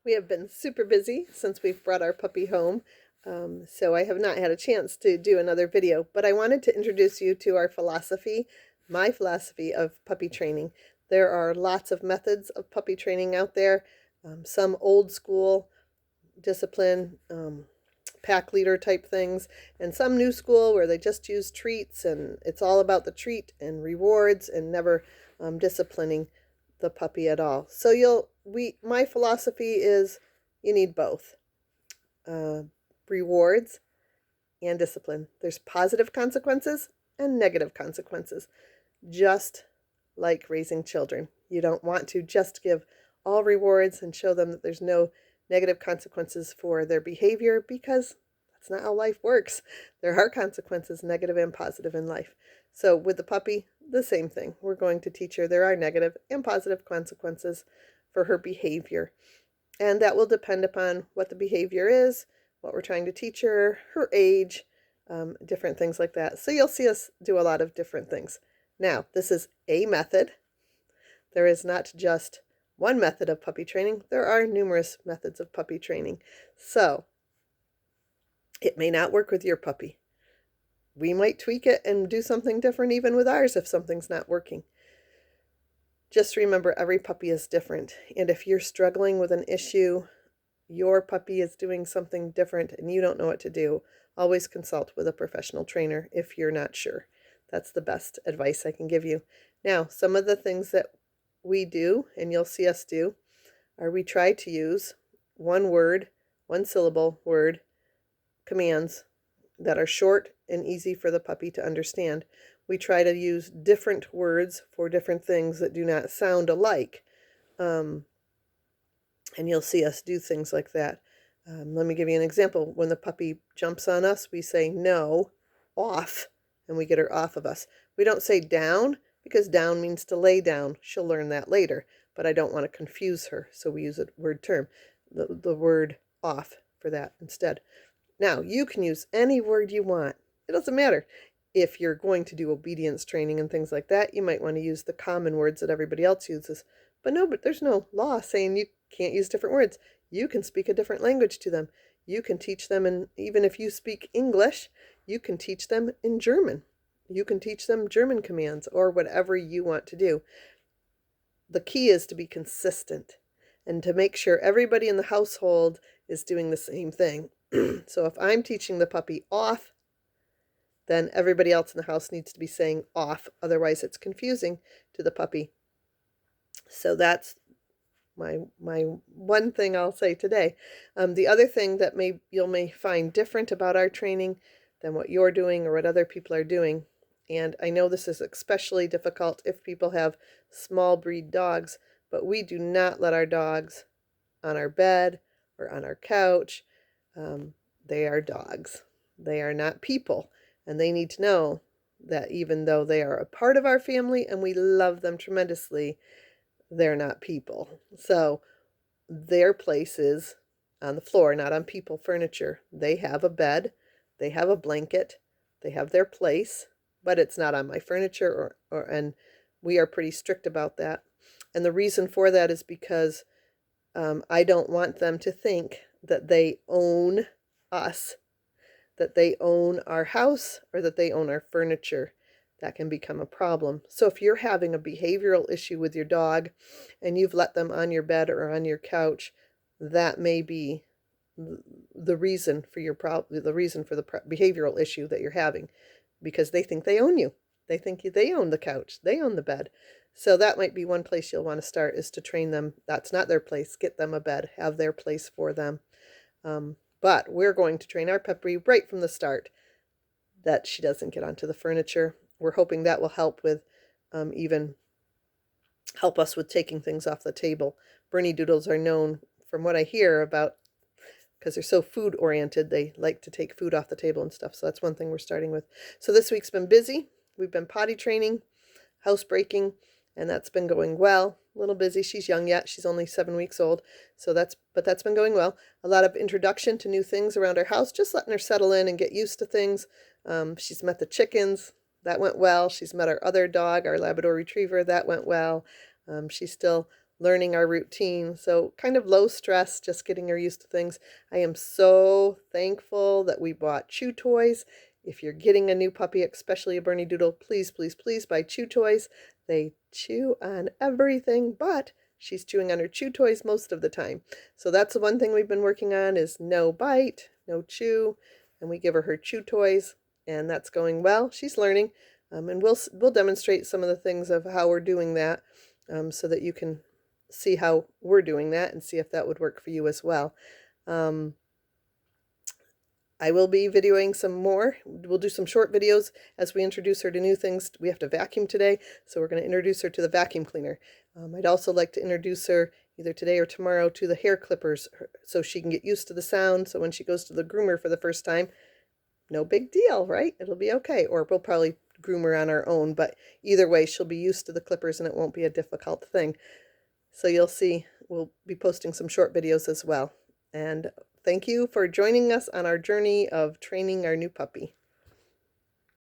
We have been super busy since we've brought our puppy home, so I have not had a chance to do another video, but I wanted to introduce you to our philosophy, my philosophy of puppy training. There are lots of methods of puppy training out there, some old school discipline, pack leader type things, and some new school where they just use treats and it's all about the treat and rewards and never disciplining the puppy at all. So my philosophy is you need both, rewards and discipline. There's positive consequences and negative consequences, just like raising children. You don't want to just give all rewards and show them that there's no negative consequences for their behavior, because that's not how life works. There are consequences, negative and positive, in life. So with the puppy, the same thing. We're going to teach her there are negative and positive consequences for her behavior. And that will depend upon what the behavior is, what we're trying to teach her, her age, different things like that. So you'll see us do a lot of different things. Now, this is a method. There is not just one method of puppy training. There are numerous methods of puppy training. So it may not work with your puppy. We might tweak it and do something different even with ours if something's not working. Just remember, every puppy is different. And if you're struggling with an issue, your puppy is doing something different and you don't know what to do, always consult with a professional trainer if you're not sure. That's the best advice I can give you. Now, some of the things that we do, and you'll see us do, are we try to use one word, one syllable word commands that are short and easy for the puppy to understand. We try to use different words for different things that do not sound alike. And you'll see us do things like that. Let me give you an example. When the puppy jumps on us, we say no, off, and we get her off of us. We don't say down, because down means to lay down. She'll learn that later, but I don't want to confuse her, so we use a word term, the word off for that instead. Now, you can use any word you want. It doesn't matter. If you're going to do obedience training and things like that, you might want to use the common words that everybody else uses. But there's no law saying you can't use different words. You can speak a different language to them. You can teach them, and even if you speak English, you can teach them in German. You can teach them German commands or whatever you want to do. The key is to be consistent and to make sure everybody in the household is doing the same thing. So if I'm teaching the puppy off, then everybody else in the house needs to be saying off. Otherwise, it's confusing to the puppy. So that's my one thing I'll say today. The other thing that you may find different about our training than what you're doing or what other people are doing, and I know this is especially difficult if people have small breed dogs, but we do not let our dogs on our bed or on our couch. They are dogs. They are not people. And they need to know that even though they are a part of our family and we love them tremendously, they're not people. So their place is on the floor, not on people furniture. They have a bed, they have a blanket, they have their place, but it's not on my furniture, and we are pretty strict about that. And the reason for that is because I don't want them to think that they own us, that they own our house, or that they own our furniture. That can become a problem. So if you're having a behavioral issue with your dog and you've let them on your bed or on your couch, that may be the reason for the reason for the behavioral issue that you're having, because they think they own you. They think they own the couch, they own the bed. So that might be one place you'll want to start, is to train them. That's not their place. Get them a bed, have their place for them. But we're going to train our puppy right from the start that she doesn't get onto the furniture. We're hoping that will help with even help us with taking things off the table. Bernedoodles are known, from what I hear about, because they're so food oriented, they like to take food off the table and stuff. So that's one thing we're starting with. So this week's been busy. We've been potty training, housebreaking, and that's been going well. A little busy. She's young yet. She's only 7 weeks old. But that's been going well. A lot of introduction to new things around our house, just letting her settle in and get used to things. She's met the chickens. That went well. She's met our other dog, our Labrador Retriever. That went well. She's still learning our routine. So kind of low stress, just getting her used to things. I am so thankful that we bought chew toys. If you're getting a new puppy, especially a Bernedoodle, please, please, please buy chew toys. They chew on everything, but she's chewing on her chew toys most of the time. So that's the one thing we've been working on is no bite, no chew, and we give her chew toys, and that's going well. She's learning, and we'll demonstrate some of the things of how we're doing that, so that you can see how we're doing that and see if that would work for you as well. I will be videoing some more. We'll do some short videos as we introduce her to new things. We have to vacuum today, so we're going to introduce her to the vacuum cleaner. I'd also like to introduce her either today or tomorrow to the hair clippers so she can get used to the sound. So when she goes to the groomer for the first time, no big deal, right? It'll be okay. Or we'll probably groom her on our own, but either way, she'll be used to the clippers and it won't be a difficult thing. So you'll see, we'll be posting some short videos as well. And thank you for joining us on our journey of training our new puppy.